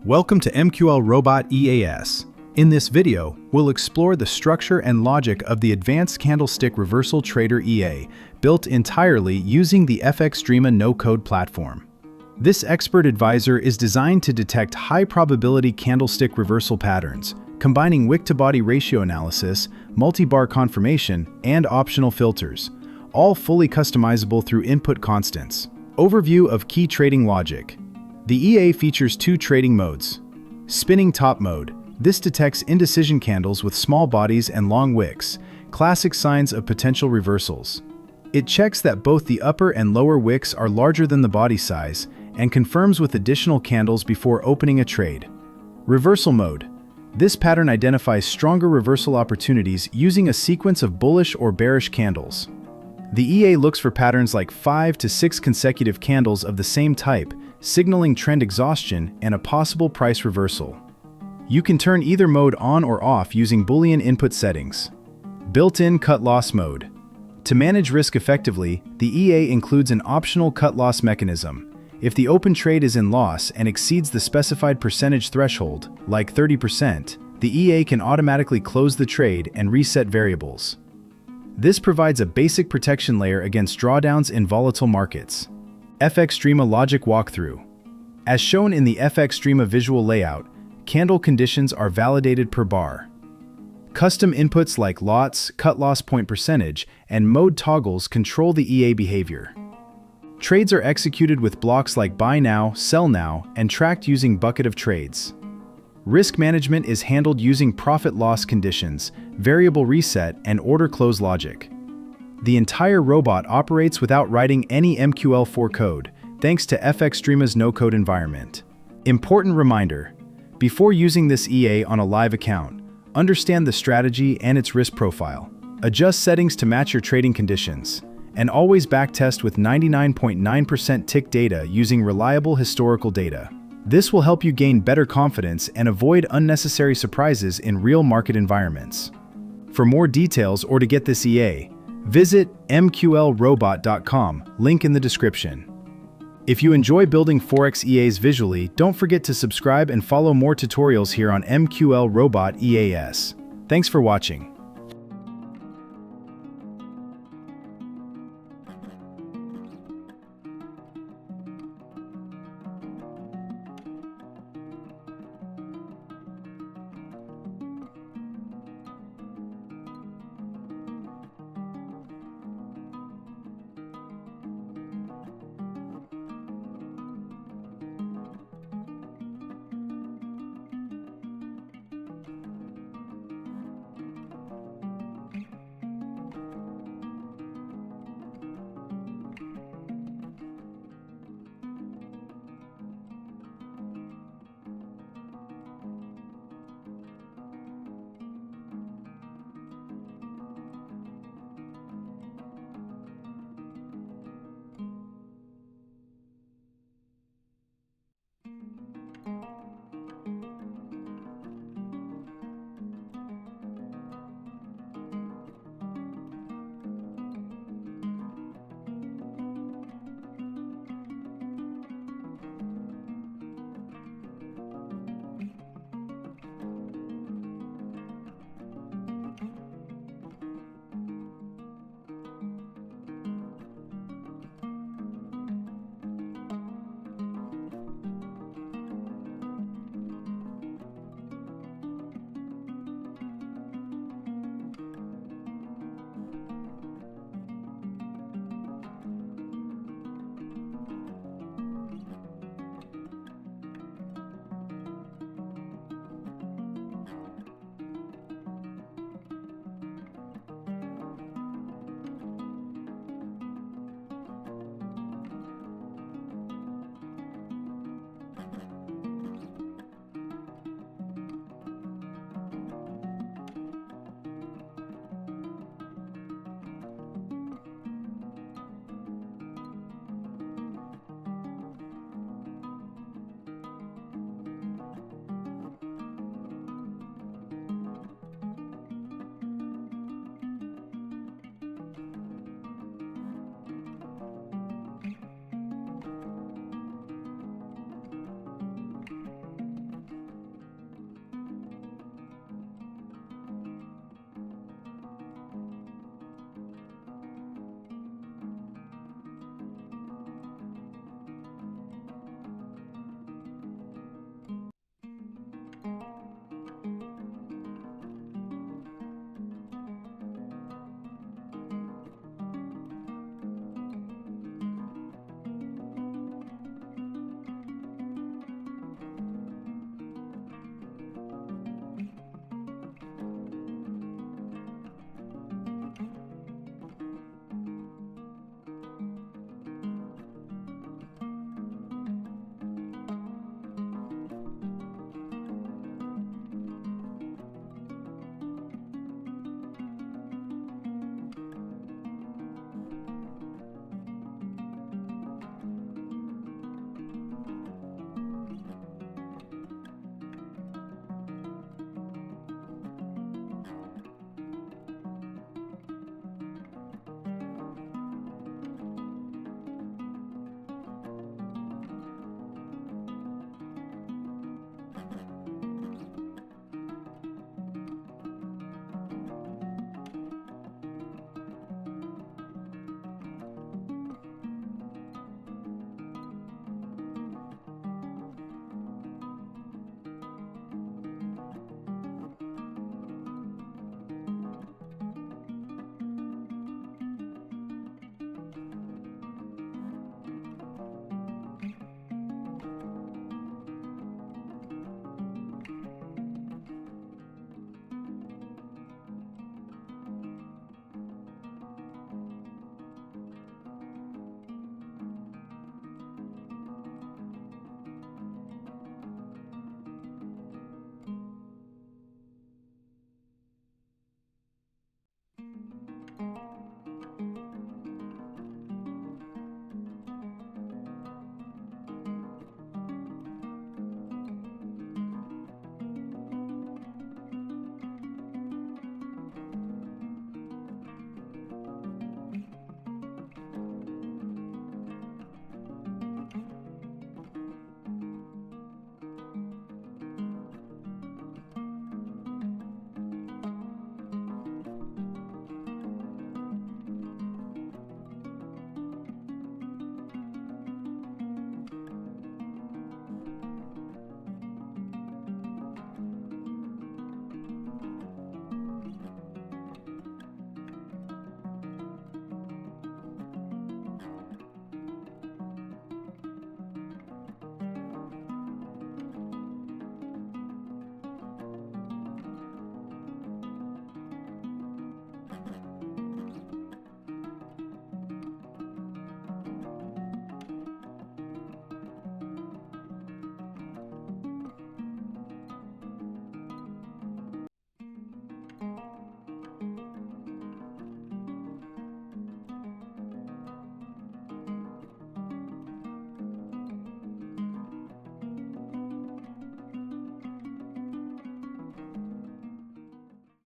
Welcome to Mqlrobot EAS. In this video, we'll explore the structure and logic of the advanced Candlestick Reversal Trader EA, built entirely using the FXdreema no-code platform. This expert advisor is designed to detect high-probability candlestick reversal patterns, combining wick-to-body ratio analysis, multi-bar confirmation, and optional filters, all fully customizable through input constants. Overview of key trading logic. The EA features two trading modes. Spinning top mode. This detects indecision candles with small bodies and long wicks, classic signs of potential reversals. It checks that both the upper and lower wicks are larger than the body size and confirms with additional candles before opening a trade. Reversal mode. This pattern identifies stronger reversal opportunities using a sequence of bullish or bearish candles. The EA looks for patterns like 5 to 6 consecutive candles of the same type, signaling trend exhaustion and a possible price reversal. You can turn either mode on or off using Boolean input settings. Built-in cut loss mode. To manage risk effectively, the EA includes an optional cut loss mechanism. If the open trade is in loss and exceeds the specified percentage threshold, like 30%, the EA can automatically close the trade and reset variables. This provides a basic protection layer against drawdowns in volatile markets. FXdreema logic walkthrough. As shown in the FXdreema visual layout, candle conditions are validated per bar. Custom inputs like lots, cut loss point percentage, and mode toggles control the EA behavior. Trades are executed with blocks like buy now, sell now, and tracked using bucket of trades. Risk management is handled using profit-loss conditions, variable reset, and order close logic. The entire robot operates without writing any MQL4 code, thanks to FXdreema's no-code environment. Important reminder: before using this EA on a live account, understand the strategy and its risk profile. Adjust settings to match your trading conditions, and always backtest with 99.9% tick data using reliable historical data. This will help you gain better confidence and avoid unnecessary surprises in real market environments. For more details or to get this EA, visit Mqlrobot.com, link in the description. If you enjoy building Forex EAs visually, don't forget to subscribe and follow more tutorials here on Mqlrobot EAS. Thanks for watching.